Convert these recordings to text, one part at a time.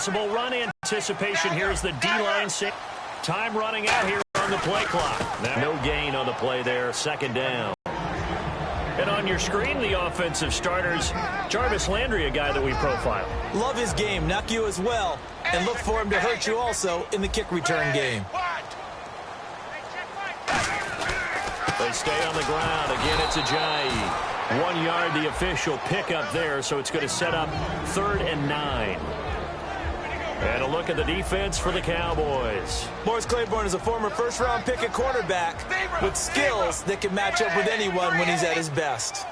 possible run anticipation. Here's the D-line. Time running out here on the play clock. No gain on the play there. Second down. And on your screen, the offensive starters, Jarvis Landry, a guy that we profile. Love his game. Knock you as well. And look for him to hurt you also in the kick return game. They stay on the ground. Again, it's Ajayi. 1 yard, the official pickup there, so it's going to set up 3rd and 9. And a look at the defense for the Cowboys. Morris Claiborne is a former first-round pick at cornerback with skills that can match up with anyone when he's at his best.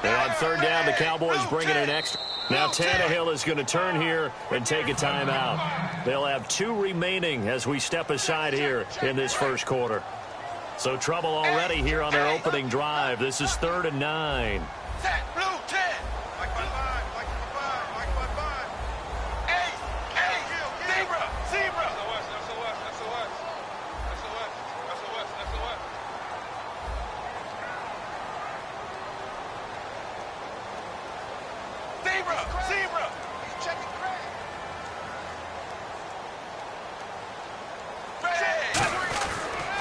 And on 3rd down, the Cowboys bring it in extra. Now Tannehill is going to turn here and take a timeout. They'll have 2 remaining as we step aside here in this first quarter. So trouble already here on their opening drive. This is 3rd and 9.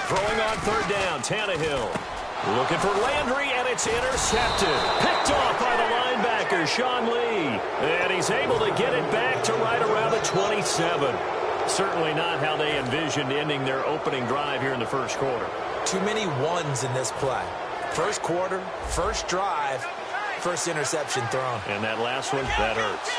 Throwing on 3rd down, Tannehill. Looking for Landry, and it's intercepted. Picked off by the linebacker, Sean Lee. And he's able to get it back to right around the 27. Certainly not how they envisioned ending their opening drive here in the first quarter. Too many ones in this play. First quarter, first drive, first interception thrown. And that last one, that hurts.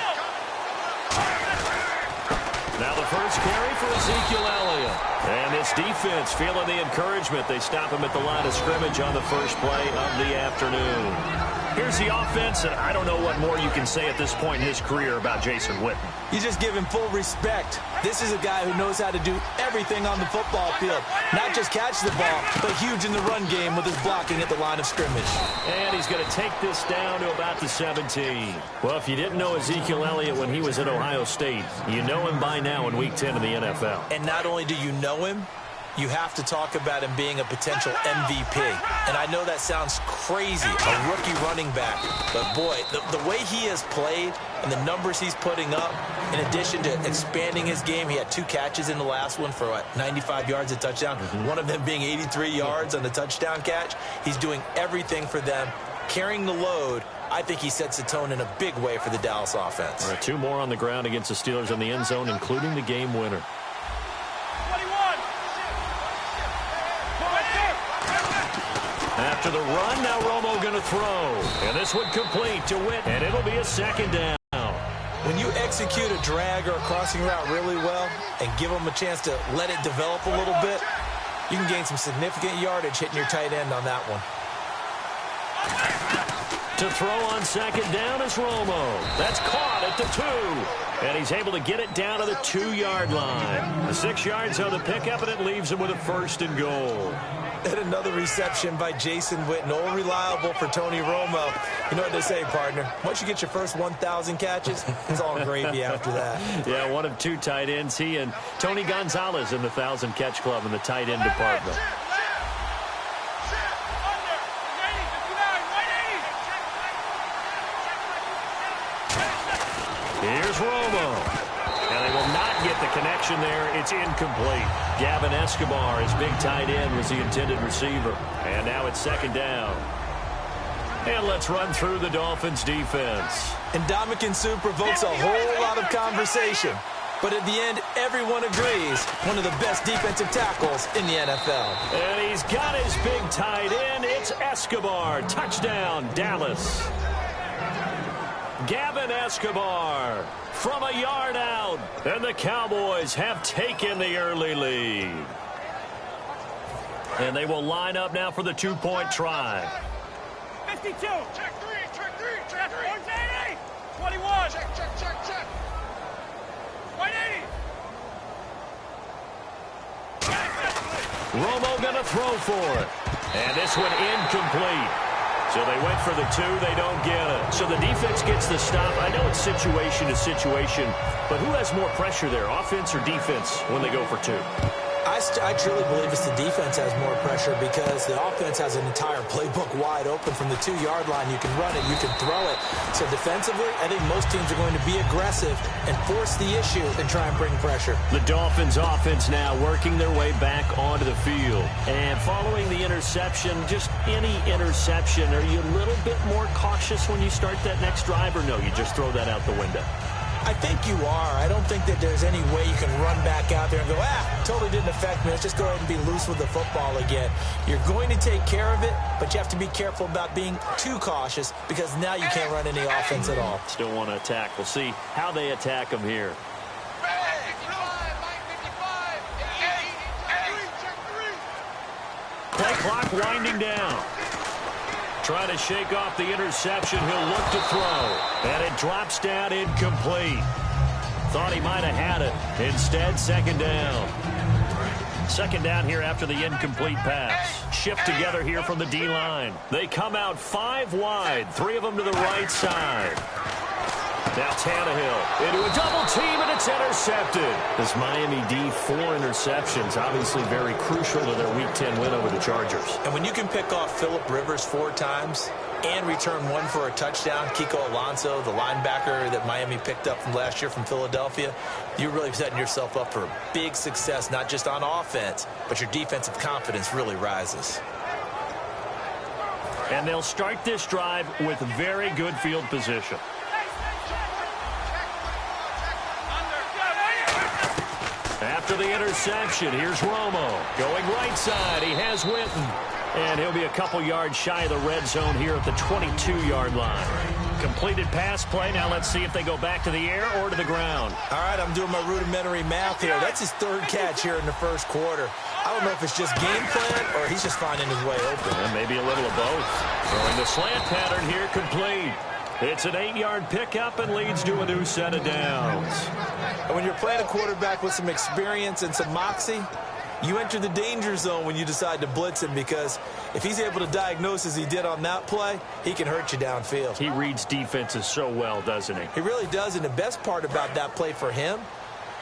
Now the first carry for Ezekiel Elliott. And this defense feeling the encouragement. They stop him at the line of scrimmage on the first play of the afternoon. Here's the offense, and I don't know what more you can say at this point in his career about Jason Witten. You just give him full respect. This is a guy who knows how to do everything on the football field. Not just catch the ball, but huge in the run game with his blocking at the line of scrimmage. And he's going to take this down to about the 17. Well, if you didn't know Ezekiel Elliott when he was at Ohio State, you know him by now in Week 10 of the NFL. And not only do you know him, you have to talk about him being a potential MVP. And I know that sounds crazy, a rookie running back. But, boy, the way he has played and the numbers he's putting up, in addition to expanding his game, he had 2 catches in the last one for, 95 yards, a touchdown. One of them being 83 yards on the touchdown catch. He's doing everything for them, carrying the load. I think he sets the tone in a big way for the Dallas offense. All right, 2 more on the ground against the Steelers in the end zone, including the game winner. After the run, now Romo going to throw. And this one complete to Witt, and it'll be a 2nd down. When you execute a drag or a crossing route really well and give them a chance to let it develop a little bit, you can gain some significant yardage hitting your tight end on that one. To throw on 2nd down is Romo. That's caught at the 2. And he's able to get it down to the 2-yard line. The 6 yards on the pickup, and it leaves him with a 1st and goal. And another reception by Jason Witten. All reliable for Tony Romo. You know what they say, partner. Once you get your first 1,000 catches, it's all gravy after that. Yeah, one of 2 tight ends. He and Tony Gonzalez in the 1,000-catch club in the tight end department. Here's Romo. And they will not get the connection there. It's incomplete. Gavin Escobar, his big tight end, was the intended receiver. And now it's 2nd down. And let's run through the Dolphins' defense. And Ndamukong Suh provokes a whole lot of conversation. But at the end, everyone agrees, one of the best defensive tackles in the NFL. And he's got his big tight end. It's Escobar. Touchdown, Dallas. Gavin Escobar from a yard out. And the Cowboys have taken the early lead. And they will line up now for the 2-point try. 52. Check 3, check 3, check 3. 180. 21. Check, check, check, check. 180. Romo going to throw for it. And this one incomplete. So they went for the 2. They don't get it. So the defense gets the stop. I know it's situation to situation, but who has more pressure there, offense or defense, when they go for 2? I truly believe it's the defense has more pressure because the offense has an entire playbook wide open from the 2-yard line. You can run it, you can throw it. So defensively, I think most teams are going to be aggressive and force the issue and try and bring pressure. The Dolphins offense now working their way back onto the field. And following the interception, just any interception, are you a little bit more cautious when you start that next drive, or no, you just throw that out the window? I think you are. I don't think that there's any way you can run back out there and go, totally didn't affect me. Let's just go ahead and be loose with the football again. You're going to take care of it, but you have to be careful about being too cautious because now you can't run any offense at all. Still want to attack. We'll see how they attack them here. Play clock winding down. Trying to shake off the interception. He'll look to throw. And it drops down incomplete. Thought he might have had it. Instead, second down. Second down here after the incomplete pass. Shift together here from the D-line. They come out 5 wide. 3 of them to the right side. Now Tannehill into a double team, and it's intercepted. This Miami D, 4 interceptions, obviously very crucial to their Week 10 win over the Chargers. And when you can pick off Phillip Rivers 4 times and return 1 for a touchdown, Kiko Alonso, the linebacker that Miami picked up from last year from Philadelphia, you're really setting yourself up for big success, not just on offense, but your defensive confidence really rises. And they'll start this drive with very good field position. After the interception, here's Romo. Going right side, he has Witten. And he'll be a couple yards shy of the red zone here at the 22-yard line. Completed pass play. Now let's see if they go back to the air or to the ground. All right, I'm doing my rudimentary math here. That's his 3rd catch here in the first quarter. I don't know if it's just game plan or he's just finding his way open. And maybe a little of both. Throwing the slant pattern here complete. It's an 8-yard pickup and leads to a new set of downs. And when you're playing a quarterback with some experience and some moxie, you enter the danger zone when you decide to blitz him, because if he's able to diagnose as he did on that play, he can hurt you downfield. He reads defenses so well, doesn't he? He really does, and the best part about that play for him,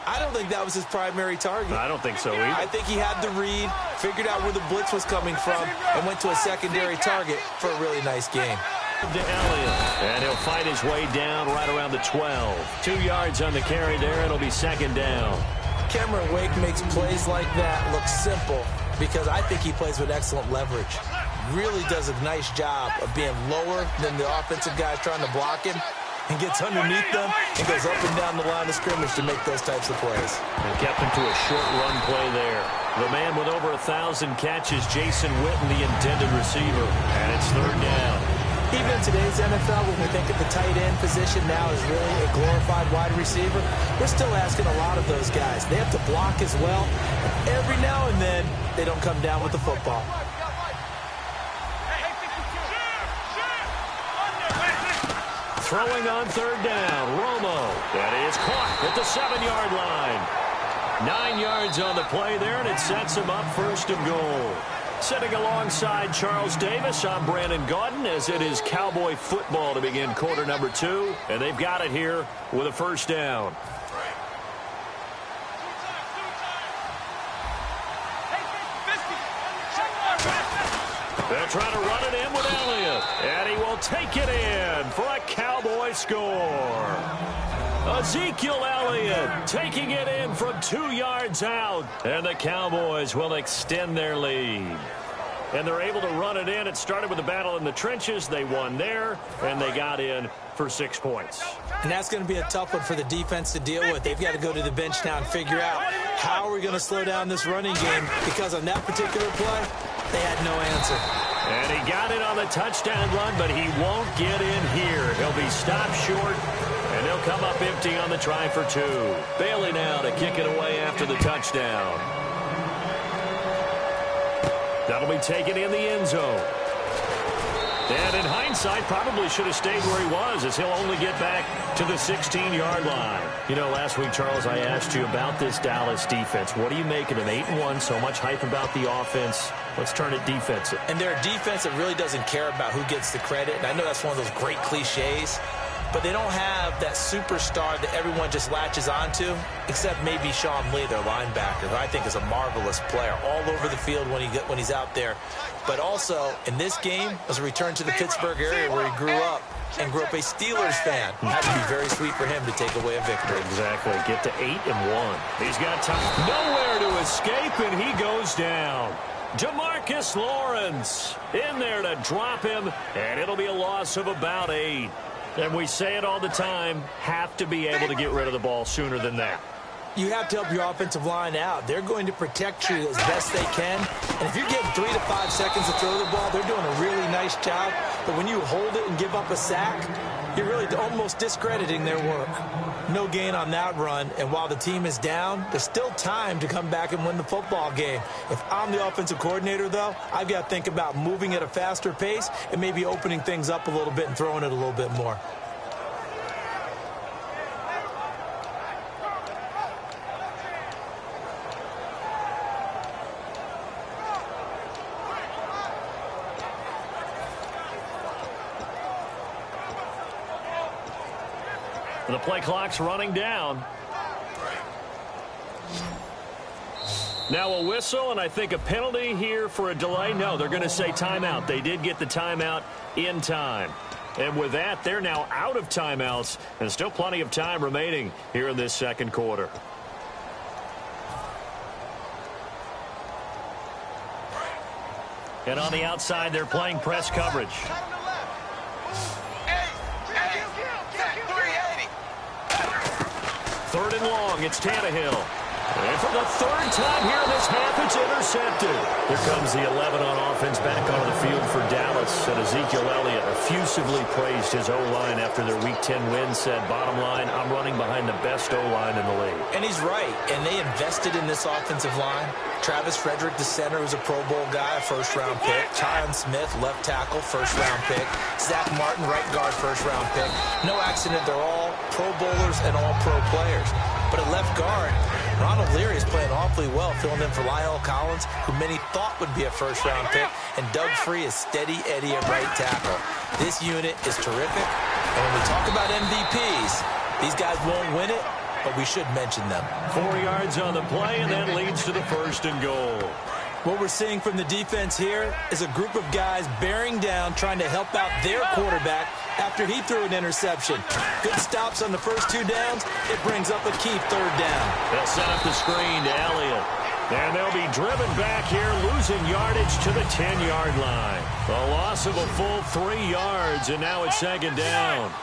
I don't think that was his primary target. I don't think so either. I think he had the read, figured out where the blitz was coming from, and went to a secondary target for a really nice game. To Elliott, and he'll fight his way down right around the 12. 2 yards on the carry there, and it'll be second down. Cameron Wake makes plays like that look simple because I think he plays with excellent leverage. Really does a nice job of being lower than the offensive guys trying to block him, and gets underneath them and goes up and down the line of scrimmage to make those types of plays. And kept him to a short run play there. The man with over 1,000 catches, Jason Witten, the intended receiver, and it's third down. Even in today's NFL, when we think of the tight end position now as really a glorified wide receiver, we're still asking a lot of those guys. They have to block as well. And every now and then, they don't come down with the football. Throwing on third down, Romo. That is caught at the 7-yard line. 9 yards on the play there, and it sets him up 1st and goal. Sitting alongside Charles Davis, I'm Brandon Gaudin, as it is Cowboy football to begin quarter number 2. And they've got it here with a 1st down. They're trying to run it in with Elliott. And he will take it in for a Cowboy score. Ezekiel Elliott taking it in from 2 yards out. And the Cowboys will extend their lead. And they're able to run it in. It started with a battle in the trenches. They won there, and they got in for 6 points. And that's going to be a tough one for the defense to deal with. They've got to go to the bench now and figure out how are we going to slow down this running game, because on that particular play, they had no answer. And he got it on the touchdown run, but he won't get in here. He'll be stopped short, and they'll come up empty on the try for 2. Bailey now to kick it away after the touchdown. That'll be taken in the end zone. And in hindsight, probably should have stayed where he was, as he'll only get back to the 16-yard line. You know, last week, Charles, I asked you about this Dallas defense. What do you make of them? 8-1, so much hype about the offense. Let's turn it defensive. And they're a defense that really doesn't care about who gets the credit. And I know that's one of those great cliches, but they don't have that superstar that everyone just latches onto, except maybe Sean Lee, their linebacker, who I think is a marvelous player all over the field when he's out there. But also, in this game, was a return to the Pittsburgh area where he grew up and grew up a Steelers fan. It had to be very sweet for him to take away a victory. Exactly. Get to 8-1. He's got time. Nowhere to escape, and he goes down. DeMarcus Lawrence in there to drop him, and it'll be a loss of about 8. And we say it all the time, have to be able to get rid of the ball sooner than that. You have to help your offensive line out. They're going to protect you as best they can. And if you're getting 3 to 5 seconds to throw the ball, they're doing a really nice job. But when you hold it and give up a sack, you're really almost discrediting their work. No gain on that run. And while the team is down, there's still time to come back and win the football game. If I'm the offensive coordinator, though, I've got to think about moving at a faster pace and maybe opening things up a little bit and throwing it a little bit more. The play clock's running down. Now a whistle, and I think a penalty here for a delay. No, they're going to say timeout. They did get the timeout in time. And with that, they're now out of timeouts, and still plenty of time remaining here in this second quarter. And on the outside, they're playing press coverage. Third and long, it's Tannehill. And for the third time here in this half, it's intercepted. Here comes the 11 on offense back onto the field for Dallas. And Ezekiel Elliott effusively praised his O-line after their Week 10 win, said, bottom line, I'm running behind the best O-line in the league. And he's right. And they invested in this offensive line. Travis Frederick, the center, who's a Pro Bowl guy, a first-round pick. Tyron Smith, left tackle, first-round pick. Zach Martin, right guard, first-round pick. No accident, they're all Pro Bowlers and all pro players. But at left guard, Ronald Leary is playing awfully well, filling in for Lyle Collins, who many thought would be a first-round pick, and Doug Free is steady Eddie at right tackle. This unit is terrific, and when we talk about MVPs, these guys won't win it, but we should mention them. 4 yards on the play, and that leads to the first and goal. What we're seeing from the defense here is a group of guys bearing down, trying to help out their quarterback after he threw an interception. Good stops on the first 2 downs. It brings up a key third down. They'll set up the screen to Elliott. And they'll be driven back here, losing yardage to the 10-yard line. A loss of a full 3 yards, and now it's second down.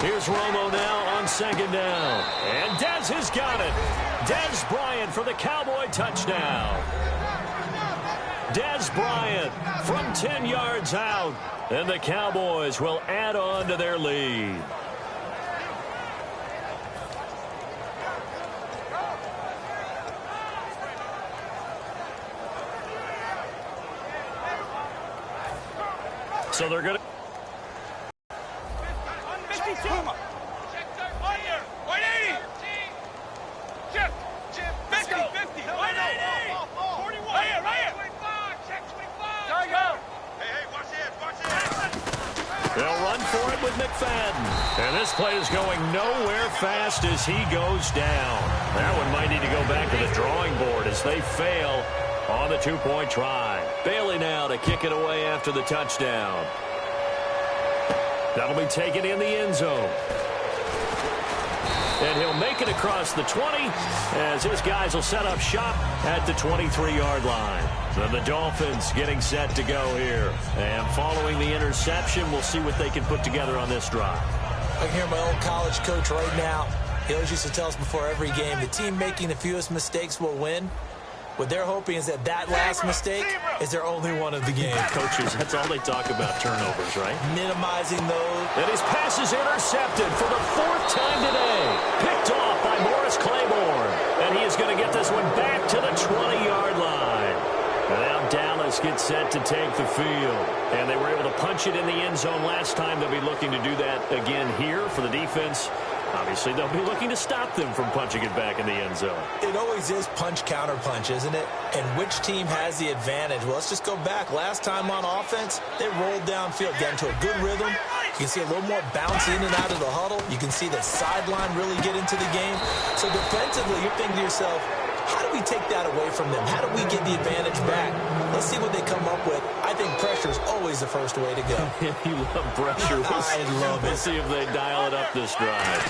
Here's Romo now on second down. And Dez has got it. Dez Bryant for the Cowboy touchdown. Dez Bryant from 10 yards out. And the Cowboys will add on to their lead. So they're going to... They'll run for it with McFadden. And this play is going nowhere fast as he goes down. That one might need to go back to the drawing board as they fail on the 2-point try. Bailey now to kick it away after the touchdown. That'll be taken in the end zone. And he'll make it across the 20 as his guys will set up shop at the 23-yard line. So the Dolphins getting set to go here. And following the interception, we'll see what they can put together on this drive. I can hear my old college coach right now. He always used to tell us before every game, the team making the fewest mistakes will win. What they're hoping is that last mistake is their only one of the game. Coaches, that's all they talk about, turnovers, right? Minimizing those. And his pass is intercepted for the 4th time today. Picked off by Morris Claiborne. And he is going to get this one back to the 20-yard line. And now Dallas gets set to take the field. And they were able to punch it in the end zone last time. They'll be looking to do that again here for the defense Obviously, they'll be looking to stop them from punching it back in the end zone. It always is punch-counter-punch, isn't it? And which team has the advantage? Well, let's just go back. Last time on offense, they rolled downfield, got into a good rhythm. You can see a little more bounce in and out of the huddle. You can see the sideline really get into the game. So defensively, you're thinking to yourself, how do we take that away from them? How do we get the advantage back? Let's see what they come up with. I think pressure is always the first way to go. You love pressure. I love it. We'll see if they dial it up this drive.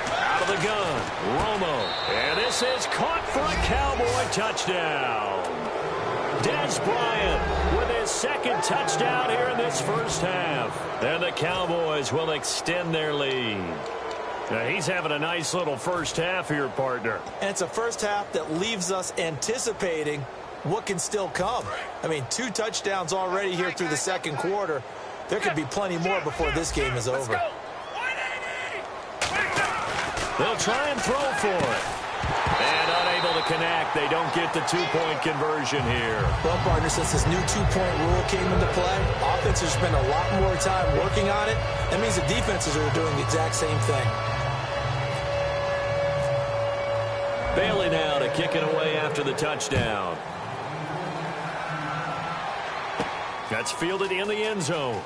Out of the gun, Romo. And this is caught for a Cowboy touchdown. Des Bryant with his second touchdown here in this first half. And the Cowboys will extend their lead. Now, he's having a nice little first half here, partner. And it's a first half that leaves us anticipating what can still come. I mean, 2 touchdowns already here through the second quarter. There could be plenty more before this game is over. They'll try and throw for it. And unable to connect. They don't get the 2-point conversion here. Well, partner, since this new 2-point rule came into play, offenses spend a lot more time working on it. That means the defenses are doing the exact same thing. Bailey now to kick it away after the touchdown. That's fielded in the end zone.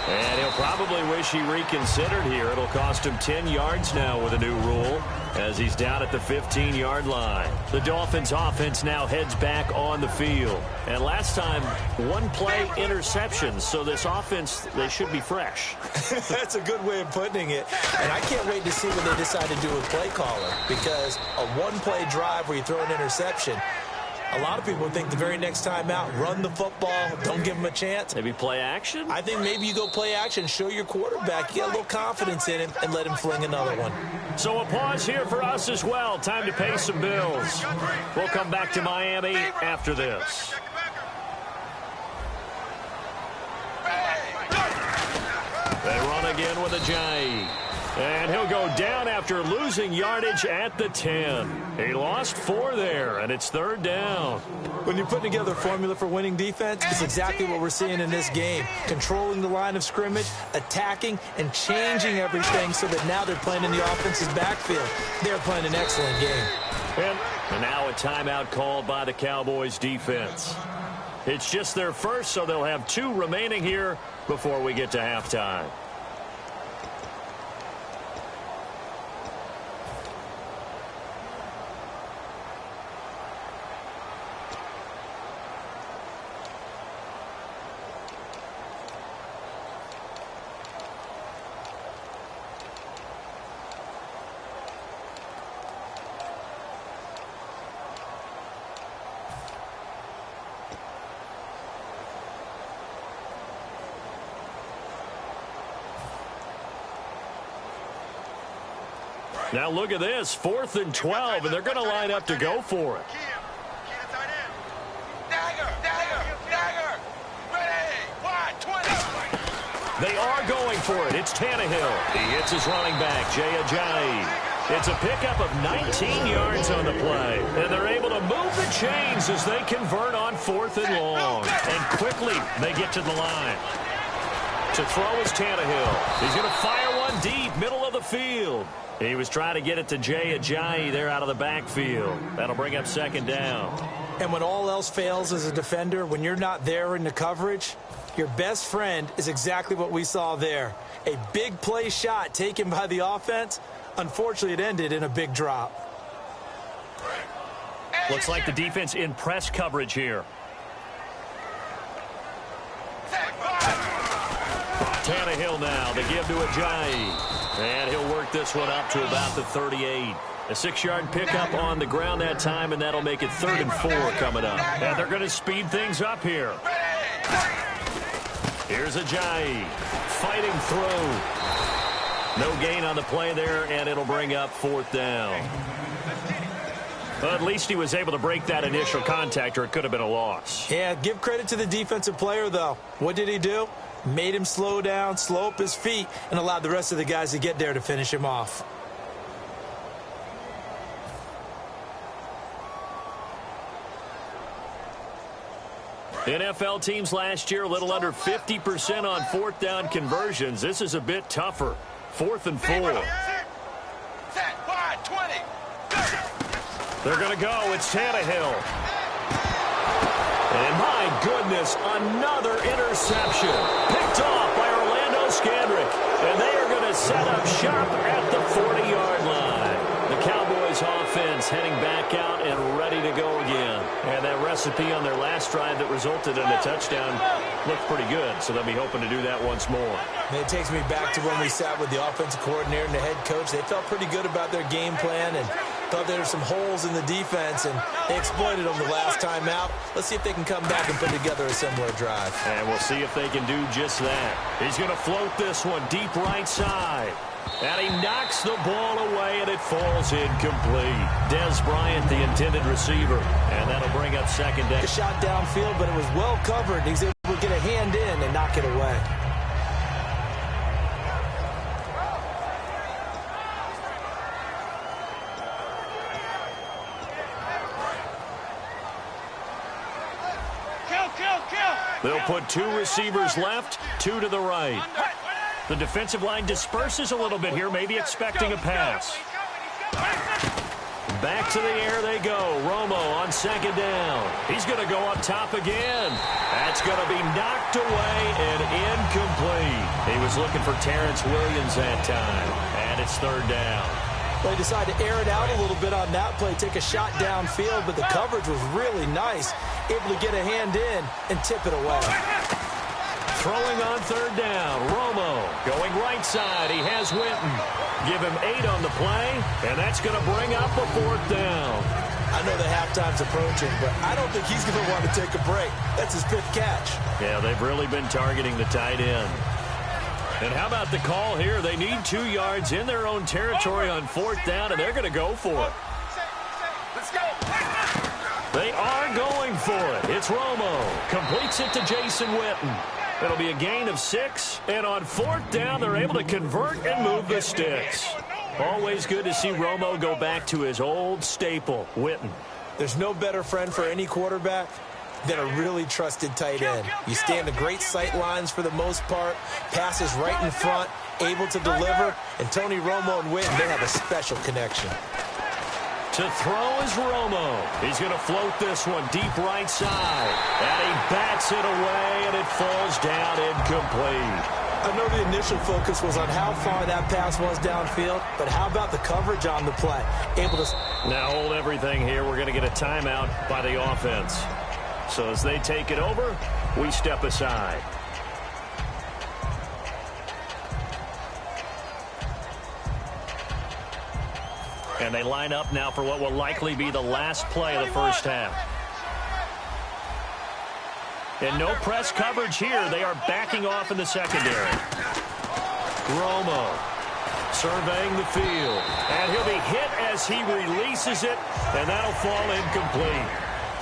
And he'll probably wish he reconsidered here. It'll cost him 10 yards now with a new rule as he's down at the 15-yard line. The Dolphins offense now heads back on the field. And last time, 1-play interceptions. So this offense, they should be fresh. That's a good way of putting it. And I can't wait to see what they decide to do with play caller, because a 1-play drive where you throw an interception, a lot of people think the very next time out, run the football, don't give him a chance. Maybe play action? I think maybe you go play action, show your quarterback, get a little confidence in him, and let him fling another one. So a pause here for us as well. Time to pay some bills. We'll come back to Miami after this. They run again with Ajayi. And he'll go down after losing yardage at the 10. He lost 4 there, and it's 3rd down. When you put together a formula for winning defense, it's exactly what we're seeing in this game. Controlling the line of scrimmage, attacking, and changing everything so that now they're playing in the offense's backfield. They're playing an excellent game. And now a timeout called by the Cowboys defense. It's just their first, so they'll have 2 remaining here before we get to halftime. Now look at this, 4th and 12, and they're going to line up to go for it. They are going for it. It's Tannehill. He hits his running back, Jay Ajayi. It's a pickup of 19 yards on the play, and they're able to move the chains as they convert on 4th and long. And quickly, they get to the line. To throw is Tannehill. He's going to fire one deep, middle of the field. He was trying to get it to Jay Ajayi there out of the backfield. That'll bring up 2nd down. And when all else fails as a defender, when you're not there in the coverage, your best friend is exactly what we saw there. A big play shot taken by the offense. Unfortunately, it ended in a big drop. Looks like the defense in press coverage here. Tannehill now, the give to Ajayi. And he'll work this one up to about the 38. A 6-yard pickup on the ground that time, and that'll make it 3rd and 4 coming up. And they're going to speed things up here. Here's Ajayi fighting through. No gain on the play there, and it'll bring up 4th down. But at least he was able to break that initial contact, or it could have been a loss. Yeah, give credit to the defensive player, though. What did he do? Made him slow down, slow up his feet, and allowed the rest of the guys to get there to finish him off. NFL teams last year a little under 50% on 4th down conversions. This is a bit tougher. 4th and 4. Set, wide, 20. They're going to go. It's Tannehill. And my goodness, another interception. Picked off by Orlando Scandrick. And they are going to set up shop at the 40-yard line. The Cowboys offense heading back out and ready to go again. And that recipe on their last drive that resulted in a touchdown looked pretty good. So they'll be hoping to do that once more. And it takes me back to when we sat with the offensive coordinator and the head coach. They felt pretty good about their game plan and thought there were some holes in the defense, and they exploited them the last time out. Let's see if they can come back and put together a similar drive. And we'll see if they can do just that. He's going to float this one deep right side. And he knocks the ball away, and it falls incomplete. Dez Bryant, the intended receiver. And that'll bring up second down. A shot downfield, but it was well covered. He's able to get a hand in and knock it away. They'll put 2 receivers left, 2 to the right. The defensive line disperses a little bit here, maybe expecting a pass. Back to the air they go. Romo on second down. He's going to go up top again. That's going to be knocked away and incomplete. He was looking for Terrence Williams that time. And it's third down. Well, he decided to air it out a little bit on that play, take a shot downfield, but the coverage was really nice. Able to get a hand in and tip it away. Throwing on third down. Romo going right side. He has Witten. Give him 8 on the play, and that's going to bring up a 4th down. I know the halftime's approaching, but I don't think he's going to want to take a break. That's his 5th catch. Yeah, they've really been targeting the tight end. And how about the call here? They need 2 yards in their own territory on 4th down, and they're going to go for it. Let's go. They are going for it. It's Romo. Completes it to Jason Witten. It'll be a gain of 6, and on 4th down, they're able to convert and move the sticks. Always good to see Romo go back to his old staple, Witten. There's no better friend for any quarterback than a really trusted tight end. You stand the great sight lines for the most part, passes right in front, able to deliver, and Tony Romo and Witten, they have a special connection. To throw is Romo. He's going to float this one deep right side. And he bats it away, and it falls down incomplete. I know the initial focus was on how far that pass was downfield, but how about the coverage on the play? Able to... Now hold everything here. We're going to get a timeout by the offense. So as they take it over, we step aside. And they line up now for what will likely be the last play of the first half. And no press coverage here. They are backing off in the secondary. Romo surveying the field. And he'll be hit as he releases it. And that'll fall incomplete.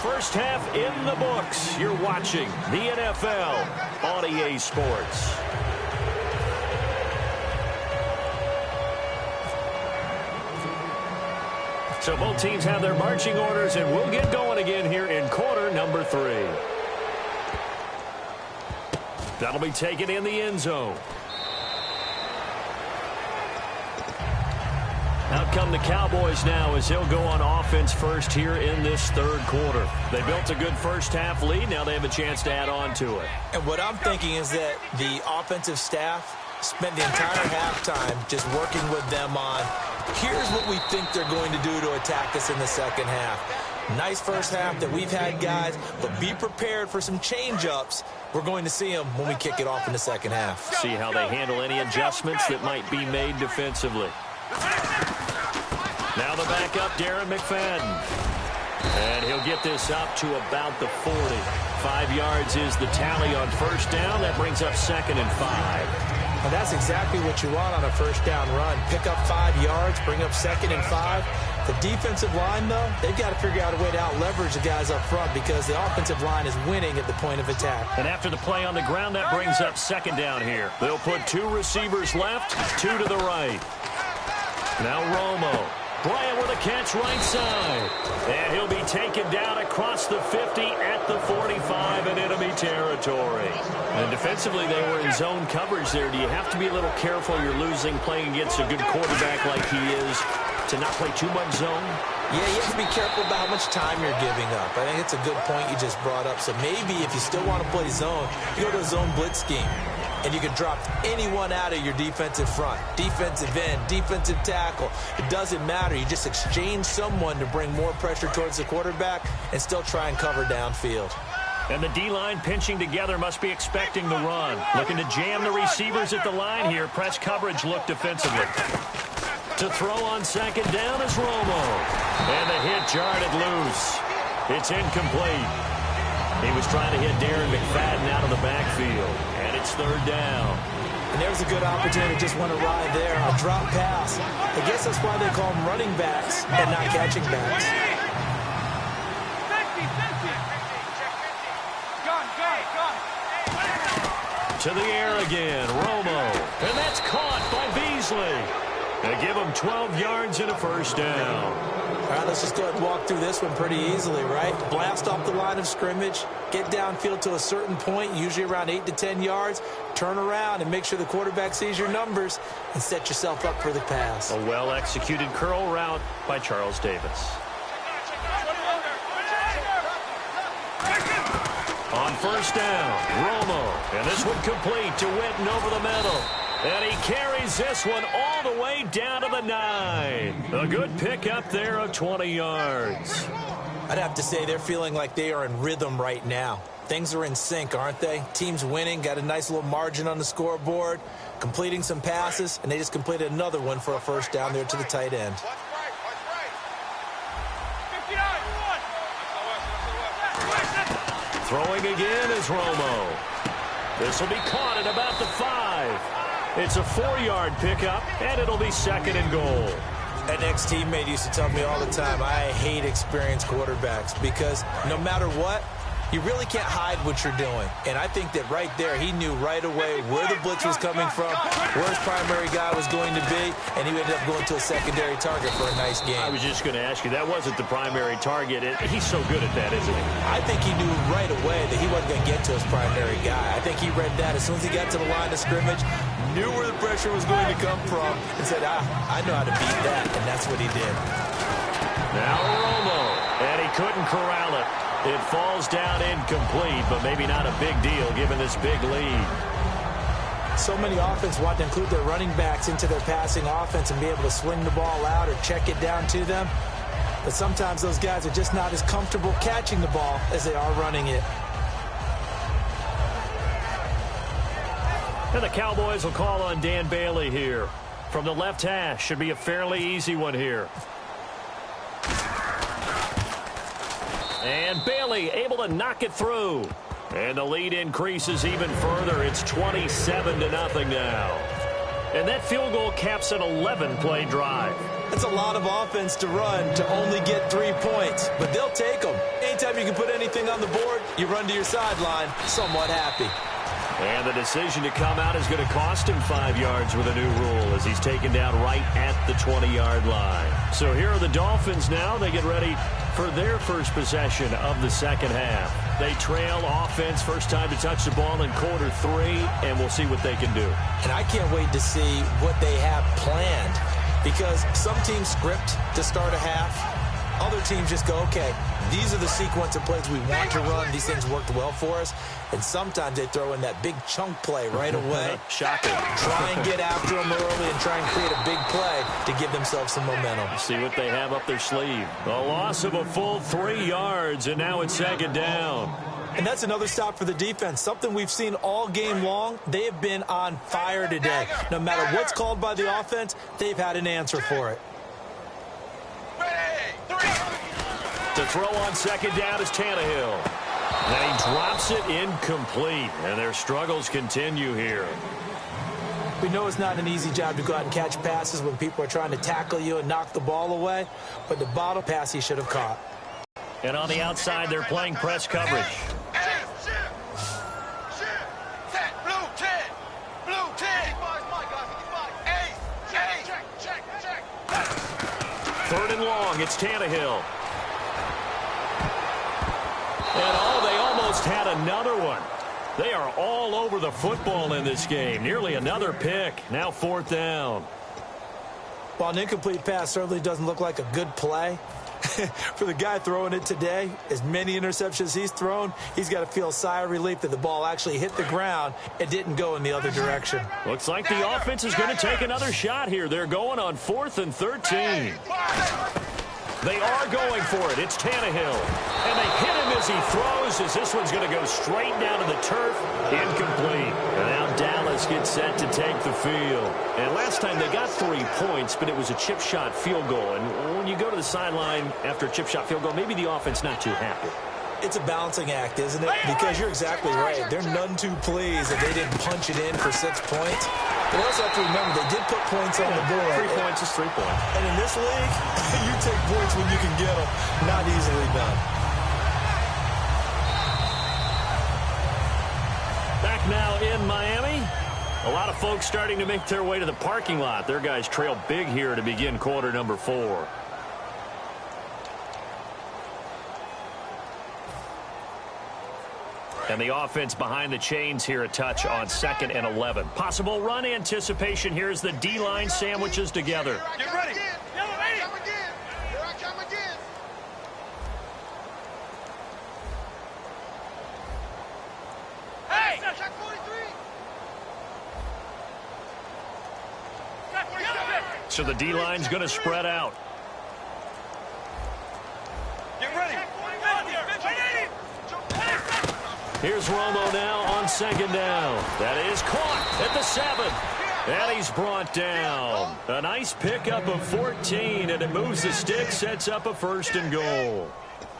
First half in the books. You're watching the NFL on EA Sports. So both teams have their marching orders, and we'll get going again here in quarter number 3. That'll be taken in the end zone. Out come the Cowboys now as they'll go on offense first here in this third quarter. They built a good first half lead. Now they have a chance to add on to it. And what I'm thinking is that the offensive staff spent the entire halftime just working with them on, here's what we think they're going to do to attack us in the second half. Nice first half that we've had, guys, but be prepared for some change-ups. We're going to see them when we kick it off in the second half. See how they handle any adjustments that might be made defensively. Now the backup, Darren McFadden. And he'll get this up to about the 40. 5 yards is the tally on first down. That brings up 2nd and 5. And that's exactly what you want on a first down run. Pick up 5 yards, bring up 2nd and 5. The defensive line, though, they've got to figure out a way to out-leverage the guys up front because the offensive line is winning at the point of attack. And after the play on the ground, that brings up 2nd down here. They'll put 2 receivers left, 2 to the right. Now Romo. Bryant with a catch right side. And he'll be taken down across the 50 at the 45, and it'll be territory. And defensively, they were in zone coverage there. Do you have to be a little careful? You're losing playing against a good quarterback like he is to not play too much zone? Yeah, you have to be careful about how much time you're giving up. I think it's a good point you just brought up. So maybe if you still want to play zone, you go to a zone blitz scheme. And you can drop anyone out of your defensive front. Defensive end, defensive tackle. It doesn't matter. You just exchange someone to bring more pressure towards the quarterback and still try and cover downfield. And the D-line pinching together must be expecting the run. Looking to jam the receivers at the line here. Press coverage look defensively. To throw on second down is Romo. And the hit jarred it loose. It's incomplete. He was trying to hit Darren McFadden out of the backfield. And it's third down. And there's a good opportunity to just want to ride there. A drop pass. I guess that's why they call them running backs and not catching backs. To the air again, Romo. And that's caught by Beasley. They give him 12 yards and a first down. All right, let's just go ahead and walk through this one pretty easily, right? Blast off the line of scrimmage, get downfield to a certain point, usually around 8 to 10 yards, turn around and make sure the quarterback sees your numbers and set yourself up for the pass. A well-executed curl route by Charles Davis. On first down, Romo, and this one complete to Witten over the middle. And he carries this one all the way down to the 9. A good pickup there of 20 yards. I'd have to say they're feeling like they are in rhythm right now. Things are in sync, aren't they? Team's winning, got a nice little margin on the scoreboard, completing some passes, and they just completed another one for a first down there to the tight end. Throwing again is Romo. This will be caught at about the 5. It's a 4-yard pickup, and it'll be second and goal. An ex-teammate used to tell me all the time, I hate experienced quarterbacks because no matter what, you really can't hide what you're doing. And I think that right there, he knew right away where the blitz was coming from, where his primary guy was going to be, and he ended up going to a secondary target for a nice game. I was just going to ask you, that wasn't the primary target. He's so good at that, isn't he? I think he knew right away that he wasn't going to get to his primary guy. I think he read that as soon as he got to the line of scrimmage, knew where the pressure was going to come from, and said, I know how to beat that, and that's what he did. Now Romo, and he couldn't corral it. It falls down incomplete, but maybe not a big deal given this big lead. So many offenses want to include their running backs into their passing offense and be able to swing the ball out or check it down to them. But sometimes those guys are just not as comfortable catching the ball as they are running it. And the Cowboys will call on Dan Bailey here. From the left hash, should be a fairly easy one here. And Bailey able to knock it through. And the lead increases even further. It's 27-0 now. And that field goal caps an 11-play drive. That's a lot of offense to run to only get 3 points. But they'll take them. Anytime you can put anything on the board, you run to your sideline somewhat happy. And the decision to come out is going to cost him 5 yards with a new rule as he's taken down right at the 20-yard line. So here are the Dolphins now. They get ready for their first possession of the second half. They trail offense, first time to touch the ball in quarter 3, and we'll see what they can do. And I can't wait to see what they have planned because some teams script to start a half. Other teams just go, okay, these are the sequence of plays we want to run. These things worked well for us. And sometimes they throw in that big chunk play right away. Shocking. Try and get after them early and try and create a big play to give themselves some momentum. See what they have up their sleeve. A loss of a full 3 yards, and now it's second down. And that's another stop for the defense. Something we've seen all game long. They have been on fire today. No matter what's called by the offense, they've had an answer for it. To throw on second down is Tannehill. And he drops it incomplete. And their struggles continue here. We know it's not an easy job to go out and catch passes when people are trying to tackle you and knock the ball away. But the bottom pass he should have caught. And on the outside, they're playing press coverage. Third and long, it's Tannehill. And they almost just had another one. They are all over the football in this game. Nearly another pick. Now 4th down. While an incomplete pass certainly doesn't look like a good play, for the guy throwing it today, as many interceptions he's thrown, he's got to feel a sigh of relief that the ball actually hit the ground and didn't go in the other direction. Looks like the offense is going to take another shot here. They're going on 4th and 13. They are going for it. It's Tannehill. And they hit him as he throws, as this one's going to go straight down to the turf. Incomplete. And now Dallas gets set to take the field. And last time they got 3 points, but it was a chip shot field goal. And when you go to the sideline after a chip shot field goal, maybe the offense not too happy. It's a balancing act, isn't it? Because you're exactly right. They're none too pleased that they didn't punch it in for 6 points. But also have to remember, they did put points on the board. 3 points is 3 points. And in this league, you take points when you can get them. Not easily done. Back now in Miami. A lot of folks starting to make their way to the parking lot. Their guys trail big here to begin quarter number 4. And the offense behind the chains here a touch on 2nd and 11. Possible run anticipation here as the D-line sandwiches together. Get ready. Here I come again. Hey! Check 43. So the D-line's going to spread out. Get ready. Here's Romo now on 2nd down. That is caught at the 7. And he's brought down. A nice pickup of 14, and it moves the stick, sets up a 1st and goal.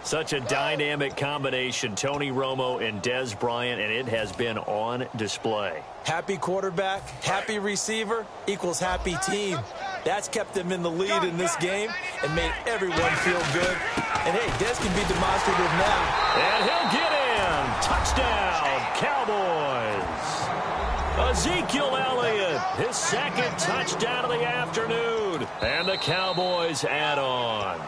Such a dynamic combination, Tony Romo and Dez Bryant, and it has been on display. Happy quarterback, happy receiver equals happy team. That's kept them in the lead in this game and made everyone feel good. And, hey, Dez can be demonstrative now. And he'll get in. Touchdown, Cowboys. Ezekiel Elliott, his 2nd touchdown of the afternoon. And the Cowboys add on.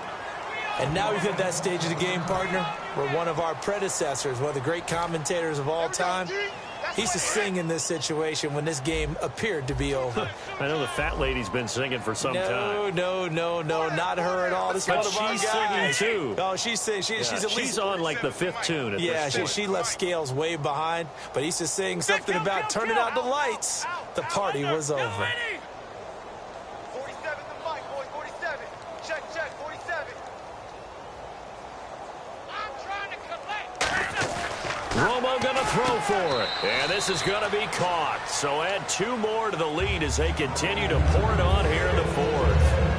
And now we've hit that stage of the game, partner, where one of our predecessors, one of the great commentators of all time, he used to sing in this situation when this game appeared to be over. I know the fat lady's been singing for some time. No, not her at all. This is one of our guys. She's singing too. Oh, she's at least... She's on like the 5th tune at this point. She left Scales way behind, but he used to sing something about turning out the lights. The party was over. 47 the mic, boys. 47. Check, 47. I'm trying to collect. Romo going to throw for it. And this is going to be caught. So add 2 more to the lead as they continue to pour it on here in the 4th.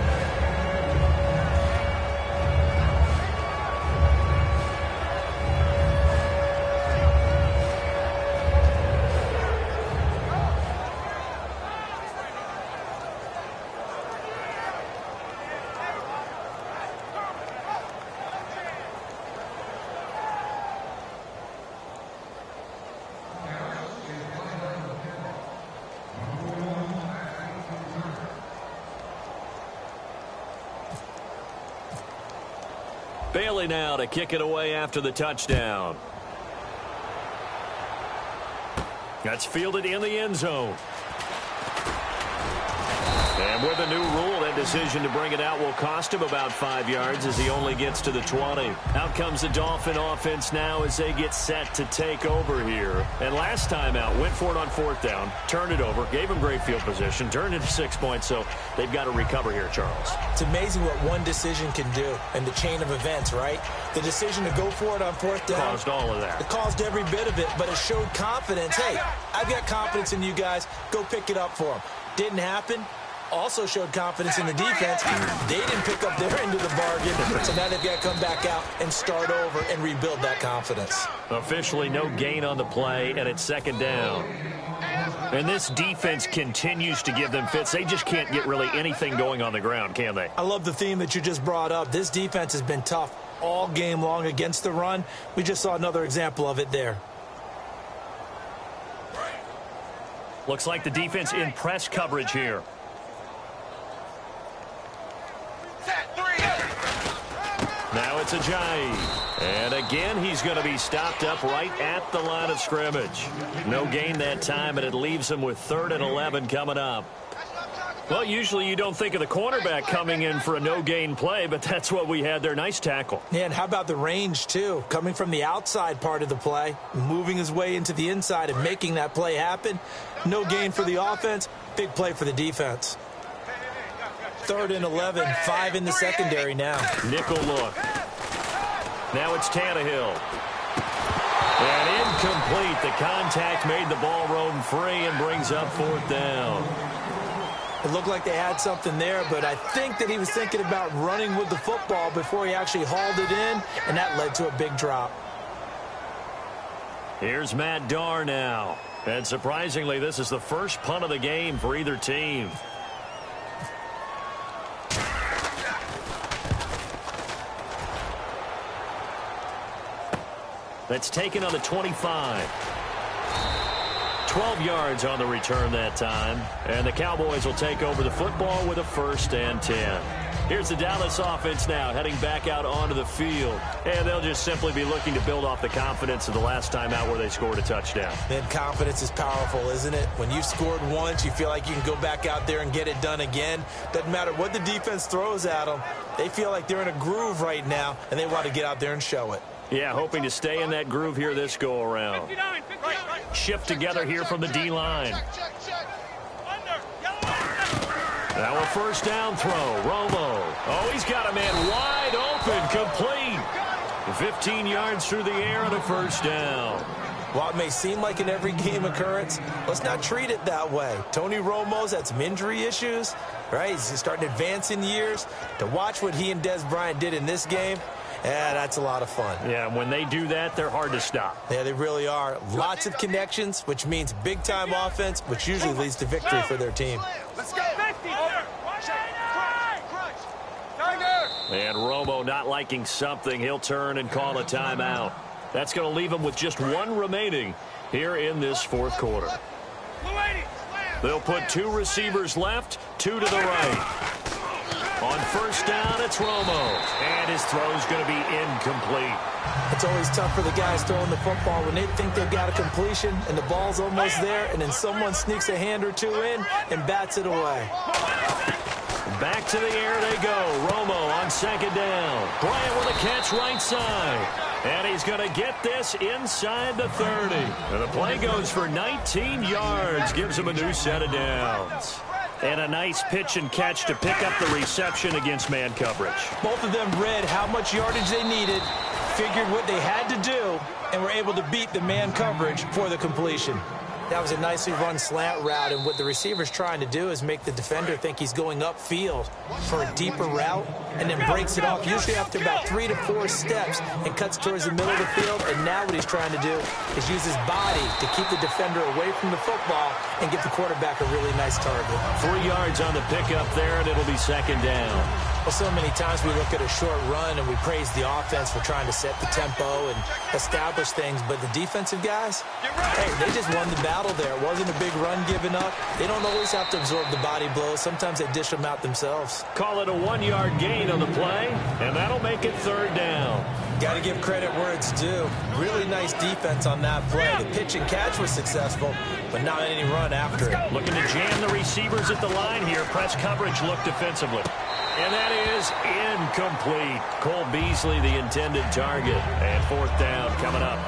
Bailey now to kick it away after the touchdown. That's fielded in the end zone. And with a new rule, that decision to bring it out will cost him about 5 yards as he only gets to the 20. Out comes the Dolphin offense now as they get set to take over here. And last time out, went for it on 4th down, turned it over, gave him great field position, turned it to 6 points, so they've got to recover here, Charles. It's amazing what one decision can do in the chain of events, right? The decision to go for it on 4th down. Caused all of that. It caused every bit of it, but it showed confidence. Hey, I've got confidence in you guys. Go pick it up for them. Didn't happen. Also showed confidence in the defense. They didn't pick up their end of the bargain, so now they've got to come back out and start over and rebuild that confidence. Officially no gain on the play, and it's 2nd down. And this defense continues to give them fits. They just can't get really anything going on the ground, can they? I love the theme that you just brought up. This defense has been tough all game long against the run. We just saw another example of it there. Looks like the defense in press coverage here. Now it's Ajayi. And again, he's going to be stopped up right at the line of scrimmage. No gain that time, and it leaves him with 3rd and 11 coming up. Well, usually you don't think of the cornerback coming in for a no-gain play, but that's what we had there. Nice tackle. Yeah, and how about the range, too? Coming from the outside part of the play, moving his way into the inside and making that play happen. No gain for the offense, big play for the defense. 3rd and 11, 5 in the secondary now. Nickel look. Now it's Tannehill. And incomplete. The contact made the ball roam free and brings up 4th down. It looked like they had something there, but I think that he was thinking about running with the football before he actually hauled it in, and that led to a big drop. Here's Matt Darr now. And surprisingly, this is the first punt of the game for either team. That's taken on the 25. 12 yards on the return that time. And the Cowboys will take over the football with a 1st and 10. Here's the Dallas offense now heading back out onto the field. And they'll just simply be looking to build off the confidence of the last time out where they scored a touchdown. And confidence is powerful, isn't it? When you've scored once, you feel like you can go back out there and get it done again. Doesn't matter what the defense throws at them. They feel like they're in a groove right now, and they want to get out there and show it. Yeah, hoping to stay in that groove here this go-around. Shift together here from the D-line. Now a 1st down throw. Romo. Oh, he's got a man wide open. Complete. 15 yards through the air and a 1st down. While it may seem like an every-game occurrence, let's not treat it that way. Tony Romo's had some injury issues, right? He's starting to advance in years. To watch what he and Dez Bryant did in this game, yeah, that's a lot of fun. Yeah, when they do that, they're hard to stop. Yeah, they really are. Lots of connections, which means big-time offense, which usually leads to victory for their team. Let's go. And Romo not liking something. He'll turn and call a timeout. That's going to leave him with just 1 remaining here in this 4th quarter. They'll put 2 receivers left, 2 to the right. On 1st down, it's Romo. And his throw's going to be incomplete. It's always tough for the guys throwing the football when they think they've got a completion and the ball's almost there, and then someone sneaks a hand or 2 in and bats it away. Back to the air they go. Romo on 2nd down. Bryant with a catch right side. And he's going to get this inside the 30. And the play goes for 19 yards. Gives him a new set of downs. And a nice pitch and catch to pick up the reception against man coverage. Both of them read how much yardage they needed, figured what they had to do, and were able to beat the man coverage for the completion. That was a nicely run slant route, and what the receiver's trying to do is make the defender think he's going upfield for a deeper route, and then breaks it off, usually after about 3 to 4 steps, and cuts towards the middle of the field. And now what he's trying to do is use his body to keep the defender away from the football and get the quarterback a really nice target. 3 yards on the pickup there, and it'll be 2nd down. Well, so many times we look at a short run and we praise the offense for trying to set the tempo and establish things, but the defensive guys, hey, they just won the battle there. It wasn't a big run given up. They don't always have to absorb the body blows. Sometimes they dish them out themselves. Call it a 1-yard gain on the play, and that'll make it 3rd down. Got to give credit where it's due. Really nice defense on that play. The pitch and catch was successful, but not any run after it. Looking to jam the receivers at the line here. Press coverage look defensively. And that is incomplete. Cole Beasley, the intended target. And 4th down coming up.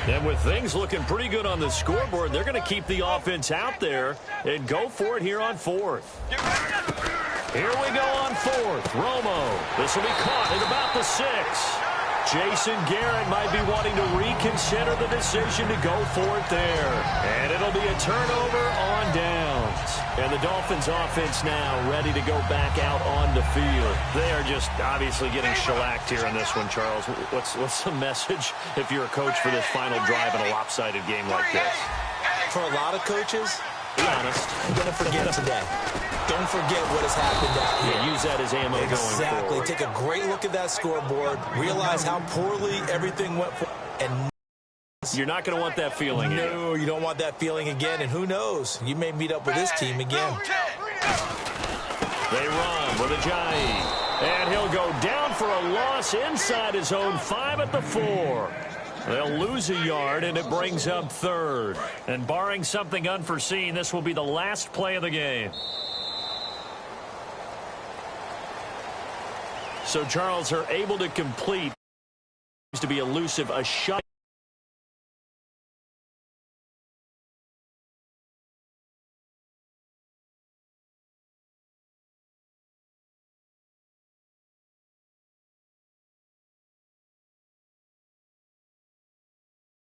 And with things looking pretty good on the scoreboard, they're going to keep the offense out there and go for it here on 4th. Here we go on 4th. Romo. This will be caught at about the 6. Jason Garrett might be wanting to reconsider the decision to go for it there. And it'll be a turnover on downs. And the Dolphins offense now ready to go back out on the field. They are just obviously getting shellacked here in this one, Charles. What's the message if you're a coach for this final drive in a lopsided game like this? For a lot of coaches, be honest, I'm going to forget today. don't forget what has happened out here. Yeah, use that as ammo going forward. Exactly. Take a great look at that scoreboard. Realize how poorly everything went for, and you're not going to want that feeling. No, you don't want that feeling again. And who knows? You may meet up with this team again. They run with Ajayi. And he'll go down for a loss inside his own 5 at the 4. They'll lose a yard, and it brings up 3rd. And barring something unforeseen, this will be the last play of the game. So Charles are able to complete to be elusive a shot.